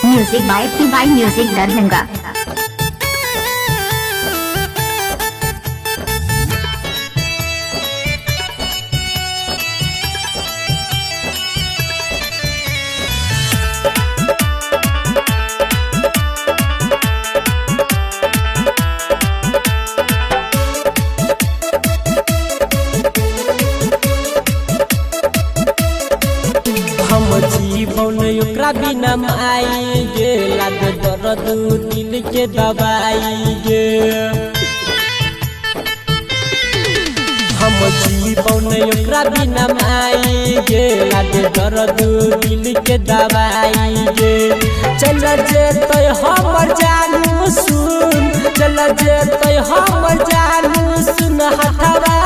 Music by PY music Darbhanga. जीवन ओकरा बिना आई गे लाग दर्द दिल के दवाई गे। हम जीवन ओकरा बिना आई गे लाग दर्द दिल के दवाई गे। चल जे तो हमर जानू सुन, चल जे तो हमर जानू सुन हथवा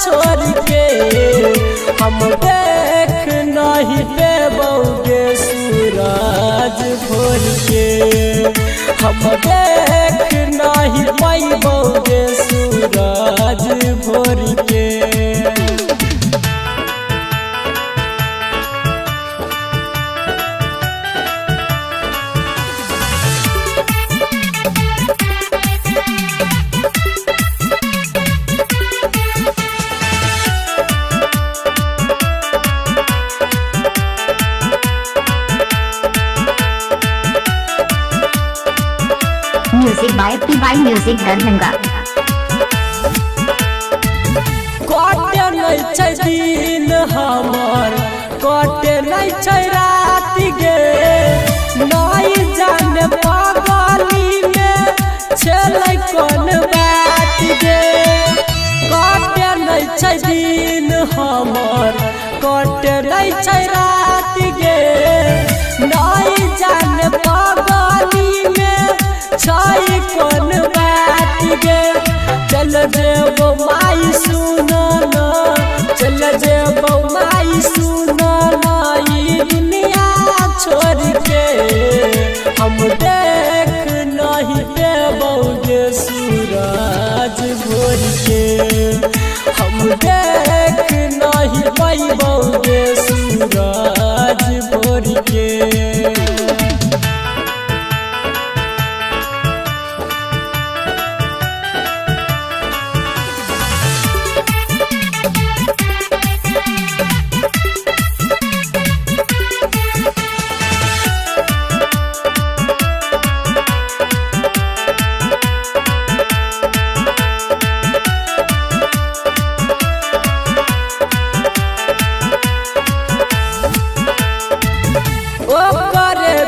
छोड़ के। हम देख नहीं देबोगे सूरज भोर के, हम देख नहीं पैबोगे सूरज भोर के। Music by PY music Darbhanga. कटे नहीं छै दिन हमर, कटे नहीं छै रात गे। नहीं जाने पागली में छलै कोन बात गे। कटे नहीं छै दिन हमर, कटे नहीं छै रात गे। नहीं जाने पागली में छाई कोन बात गे। चल जेबो माई सुनो ना, चल जेबो माई सुनो ना ई दुनिया छोड़ के। हम देख नहीं देबोगे सूरज भोर के, हम देख नहीं पैबोगे सूरज भोर के।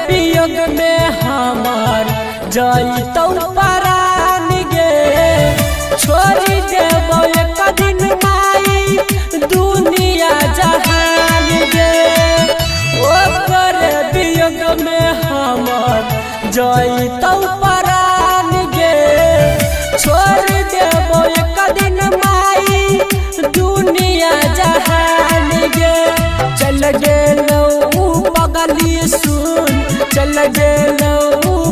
वियोग में हमार जइतौ परान गे। छोड़ी देबो एक दिन माई दुनिया जहान गे। ओकर वियोग में हमार जइतौ परान गे। छोड़ देबो एक दिन माई दुनिया जहान गे। चल गेलौ पगली सुन, चल गेलौ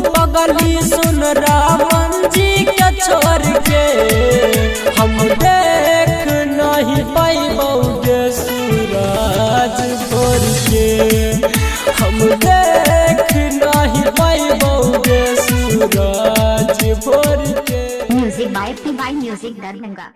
पगली सुन रामन जी के छोड़ के। हम देख नहीं पैबोगे सूरज भोर के, हम देख नहीं पैबोगे सूरज भोर के। Music by PY music Darbhanga.